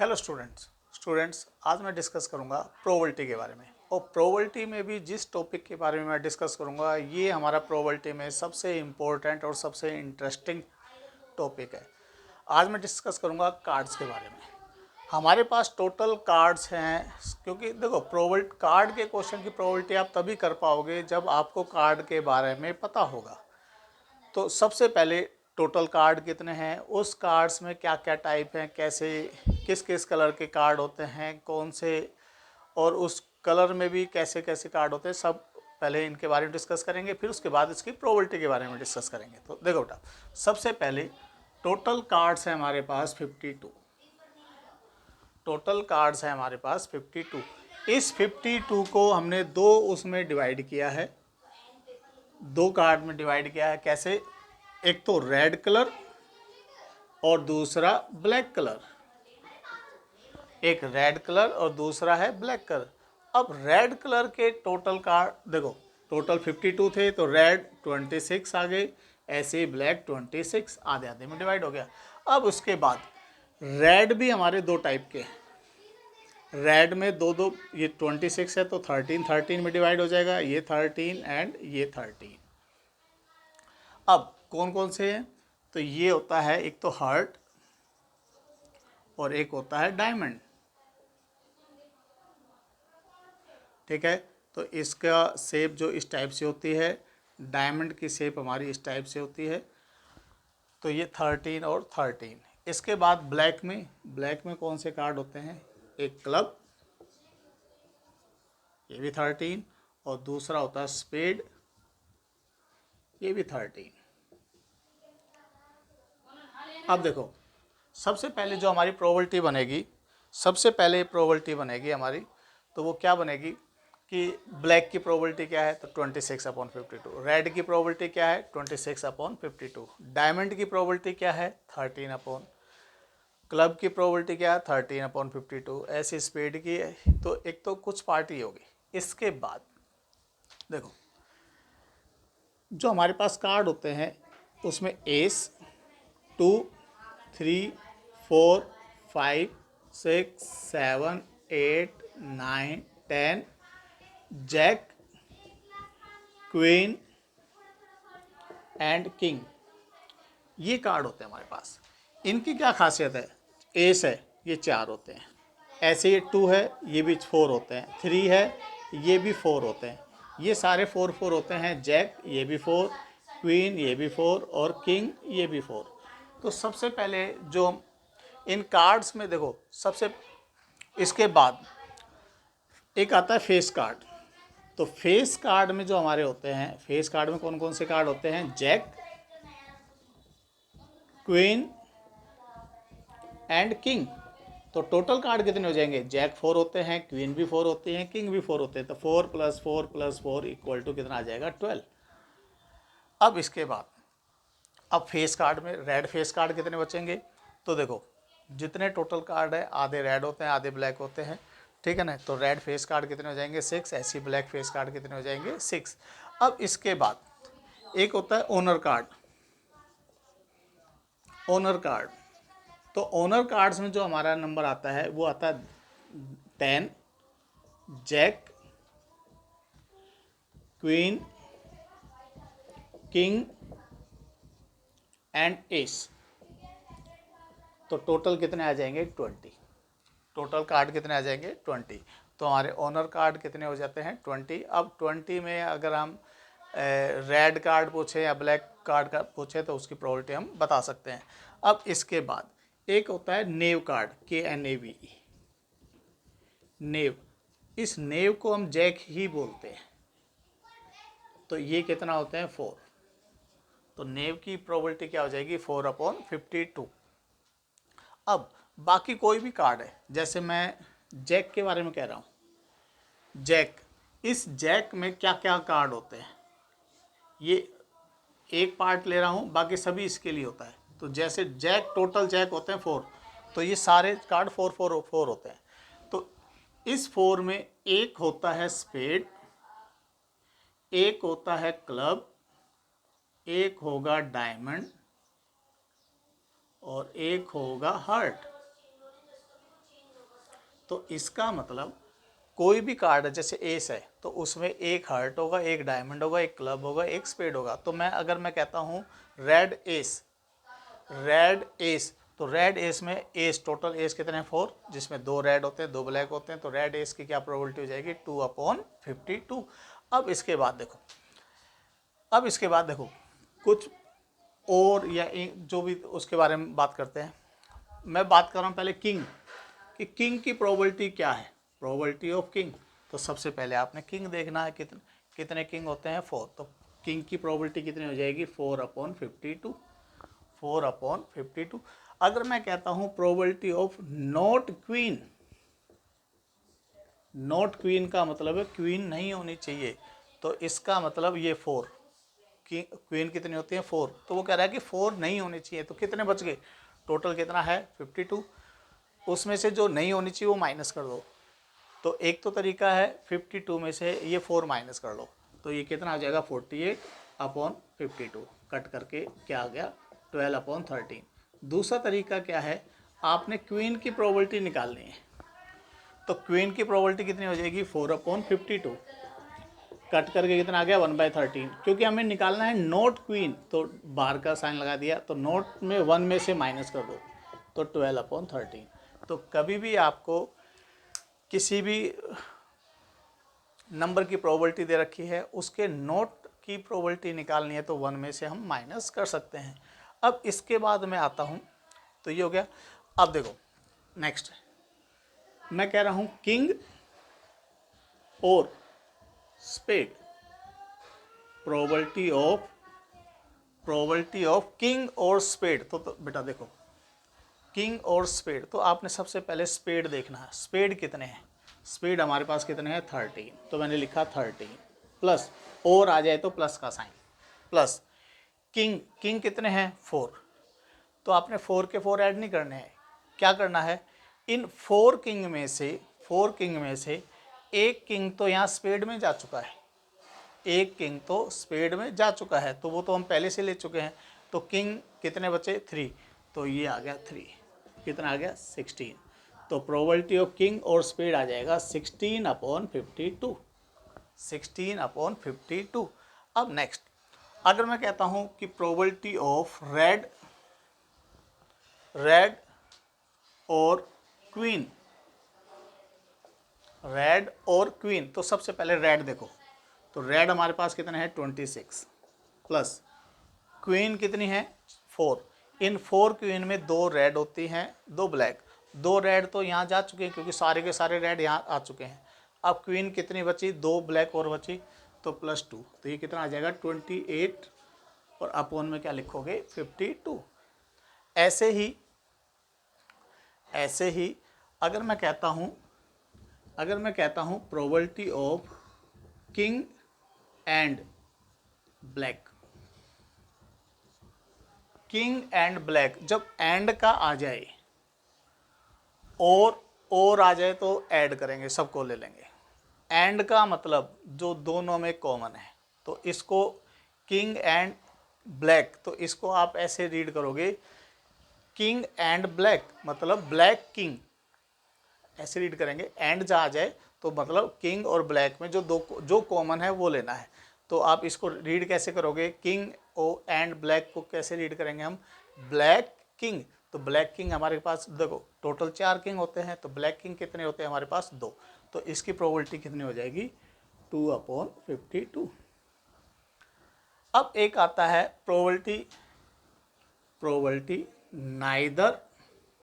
Hello students आज मैं discuss करूंगा प्रोबेबिलिटी के बारे में। और प्रोबेबिलिटी में भी जिस टॉपिक के बारे में मैं डिस्कस करूंगा ये हमारा प्रोबेबिलिटी में सबसे इम्पोर्टेंट और सबसे इंटरेस्टिंग टॉपिक है। आज मैं डिस्कस करूंगा कार्ड्स के बारे में। हमारे पास टोटल कार्ड्स हैं, क्योंकि देखो प्रोबेबिलिटी कार्ड के क्वेश्चन की प्रोबेबिलिटी आप तभी कर पाओगे जब आपको कार्ड के बारे में पता होगा। तो सबसे पहले टोटल कार्ड कितने हैं, उस कार्ड्स में क्या क्या टाइप हैं, कैसे किस किस कलर के कार्ड होते हैं, कौन से, और उस कलर में भी कैसे कैसे कार्ड होते हैं, सब पहले इनके बारे में डिस्कस करेंगे। फिर उसके बाद इसकी प्रोबेबिलिटी के बारे में डिस्कस करेंगे। तो देखो बेटा, सबसे पहले टोटल कार्ड्स हैं हमारे पास 52। टोटल कार्ड्स हैं हमारे पास 52। इस 52 को हमने दो उसमें डिवाइड किया है, दो कार्ड में डिवाइड किया है। कैसे? एक तो रेड कलर और दूसरा ब्लैक कलर। एक रेड कलर और दूसरा है ब्लैक कलर। अब रेड कलर के टोटल कार्ड देखो, टोटल 52 थे तो रेड 26 आ गए, ऐसे ही ब्लैक 26 आधे आधे में डिवाइड हो गया। अब उसके बाद रेड भी हमारे दो टाइप के हैं। रेड में दो दो, ये 26 है तो 13 में डिवाइड हो जाएगा, ये 13 एंड ये 13। अब कौन कौन से हैं? तो ये होता है एक तो हार्ट और एक होता है डायमंड। ठीक है, तो इसका शेप जो इस टाइप से होती है, डायमंड की शेप हमारी इस टाइप से होती है। तो ये 13 और 13। इसके बाद ब्लैक में कौन से कार्ड होते हैं? एक क्लब, ये भी 13, और दूसरा होता है स्पेड, ये भी 13। अब देखो, सबसे पहले जो हमारी प्रोबेबिलिटी बनेगी, सबसे पहले प्रोबेबिलिटी बनेगी हमारी, तो वो क्या बनेगी कि ब्लैक की प्रोबेबिलिटी क्या है? तो 26/52। रेड की प्रोबेबिलिटी क्या है? 26/52। डायमंड की प्रोबेबिलिटी क्या है? 13 क्लब की प्रोबेबिलिटी क्या है? 13/52। ऐसे स्पेड की तो एक तो कुछ पार्टी होगी। इसके बाद देखो, जो हमारे पास कार्ड होते हैं उसमें ace 2 3 4 5 6 7 8 9 10, jack, queen and king, ये कार्ड होते हैं हमारे पास। इनकी क्या खासियत है? एस है, ये 4 होते हैं। ऐसे ये 2 है, ये भी 4 होते हैं। 3 है, ये भी 4 होते हैं। ये सारे 4 होते हैं। जैक ये भी 4, क्वीन ये भी 4, और किंग ये भी 4। तो सबसे पहले जो इन कार्ड्स में देखो, सबसे इसके बाद एक आता है फेस कार्ड। तो फेस कार्ड में जो हमारे होते हैं, फेस कार्ड में कौन कौन से कार्ड होते हैं? Jack, queen and king. तो टोटल कार्ड कितने हो जाएंगे? जैक 4 होते हैं, क्वीन भी 4 होते हैं, किंग भी 4 होते हैं। तो 4 + 4 + 4 इक्वल टू कितना आ जाएगा? 12। अब इसके बाद अब फेस कार्ड में रेड फेस कार्ड कितने बचेंगे? तो देखो, जितने टोटल कार्ड है आधे रेड होते हैं, आधे ब्लैक होते हैं। ठीक है ना? तो रेड फेस कार्ड कितने हो जाएंगे? 6। ऐसे ब्लैक फेस कार्ड कितने हो जाएंगे? 6। अब इसके बाद एक होता है ओनर कार्ड। ओनर कार्ड, तो ओनर कार्ड्स में जो हमारा नंबर आता है वो आता है 10, jack, queen, king and ace. तो टोटल कितने आ जाएंगे? 20। टोटल कार्ड कितने आ जाएंगे? 20। तो हमारे ओनर कार्ड कितने हो जाते हैं? 20। अब 20 में अगर हम रेड कार्ड पूछे या ब्लैक कार्ड का पूछे तो उसकी प्रोबेबिलिटी हम बता सकते हैं। अब इसके बाद एक होता है नेव कार्ड, KNAV, नेव। इस नेव को हम जैक ही बोलते हैं। तो ये कितना होते हैं? 4। तो नेव की प्रोबेबिलिटी क्या हो जाएगी? 4/52। अब बाकी कोई भी कार्ड है, जैसे मैं जैक के बारे में कह रहा हूँ। जैक, इस जैक में क्या क्या कार्ड होते हैं? ये एक पार्ट ले रहा हूँ, बाकी सभी इसके लिए होता है। तो जैसे जैक, टोटल जैक होते हैं 4, तो ये सारे कार्ड 4 होते हैं। तो इस 4 में एक होता है स्पेड, एक होता है क्लब, एक होगा डायमंड और एक होगा हार्ट। तो इसका मतलब कोई भी कार्ड जैसे एस है तो उसमें एक हार्ट होगा, एक डायमंड होगा, एक क्लब होगा, एक स्पेड होगा। तो अगर मैं कहता हूँ रेड एस, रेड एस, तो रेड एस में एस, टोटल एस कितने हैं 4, जिसमें 2 रेड होते हैं 2 ब्लैक होते हैं। तो रेड एस की क्या प्रोबेबिलिटी हो जाएगी 2/52। अब इसके बाद देखो कुछ और या जो भी उसके बारे में बात करते हैं। मैं बात कर रहा हूँ पहले किंग कि किंग की प्रोबेबिलिटी क्या है, प्रोबेबिलिटी ऑफ किंग। तो सबसे पहले आपने किंग देखना है, कितने किंग होते हैं 4। तो किंग की प्रोबेबिलिटी कितनी हो जाएगी 4/52, 4/52। अगर मैं कहता हूं probability of not queen, not queen का मतलब है क्वीन नहीं होनी चाहिए, तो इसका मतलब ये 4, क्वीन कितनी होती है 4। तो वो कह रहा है कि 4 नहीं होनी चाहिए। तो कितने बच गए, टोटल कितना है 52, उसमें से जो नहीं होनी चाहिए वो माइनस कर दो। तो एक तो तरीका है 52 में से ये 4 माइनस कर लो, तो ये कितना आ जाएगा 48/52, कट करके क्या आ गया 12/13। दूसरा तरीका क्या है, आपने क्वीन की प्रोबेबिलिटी निकालनी है। तो क्वीन की प्रोबेबिलिटी कितनी हो जाएगी 4/52, कट करके कितना आ गया 1/13। क्योंकि हमें निकालना है नॉट क्वीन, तो बार का साइन लगा दिया, तो नॉट में 1 में से माइनस कर दो, तो 12/13। तो कभी भी आपको किसी भी नंबर की प्रोबेबिलिटी दे रखी है, उसके नोट की प्रोबेबिलिटी निकालनी है, तो 1 में से हम माइनस कर सकते हैं। अब इसके बाद मैं आता हूँ, तो ये हो गया। अब देखो नेक्स्ट मैं कह रहा हूँ किंग और स्पेड, प्रोबेबिलिटी ऑफ किंग और स्पेड। तो बेटा देखो किंग और स्पेड, तो आपने सबसे पहले स्पेड देखना है। स्पेड कितने हैं, स्पेड हमारे पास कितने हैं 13, तो मैंने लिखा 13 प्लस, और आ जाए तो प्लस का साइन, प्लस किंग कितने हैं 4। तो आपने 4 के 4 ऐड नहीं करने हैं, क्या करना है इन 4 किंग में से एक किंग तो यहाँ स्पेड में जा चुका है, एक किंग तो स्पेड में जा चुका है, तो वो तो हम पहले से ले चुके हैं। तो किंग कितने बचे 3, तो ये आ गया 3, कितना आ गया 16। तो प्रोबेबिलिटी ऑफ किंग और स्पेड आ जाएगा 16/52, 16/52। अब नेक्स्ट अगर मैं कहता हूं कि प्रोबेबिलिटी ऑफ रेड और क्वीन, तो सबसे पहले रेड देखो, तो रेड हमारे पास कितने हैं 26 प्लस क्वीन कितनी है 4। इन 4 क्वीन में 2 रेड होती हैं 2 ब्लैक, 2 रेड तो यहाँ जा चुके हैं क्योंकि सारे के सारे रेड यहाँ आ चुके हैं। अब क्वीन कितनी बची 2 ब्लैक और बची, तो +2, तो ये कितना आ जाएगा 28 और अपॉन में क्या लिखोगे 52। ऐसे ही अगर मैं कहता हूँ probability of king and black, king and black, जब एंड का आ जाए और आ जाए तो ऐड करेंगे, सबको ले लेंगे। एंड का मतलब जो दोनों में कॉमन है, तो इसको किंग एंड ब्लैक, तो इसको आप ऐसे रीड करोगे किंग एंड ब्लैक मतलब ब्लैक किंग, ऐसे रीड करेंगे। एंड जहाँ आ जाए तो मतलब किंग और ब्लैक में जो कॉमन है वो लेना है। तो आप इसको रीड कैसे करोगे, किंग एंड ब्लैक को कैसे रीड करेंगे हम, ब्लैक किंग। तो ब्लैक किंग हमारे पास देखो टोटल 4 किंग होते हैं, तो ब्लैक किंग कितने होते हैं हमारे पास 2, तो इसकी प्रोबेबिलिटी कितनी हो जाएगी 2/52। अब एक आता है प्रोबेबिलिटी नाइदर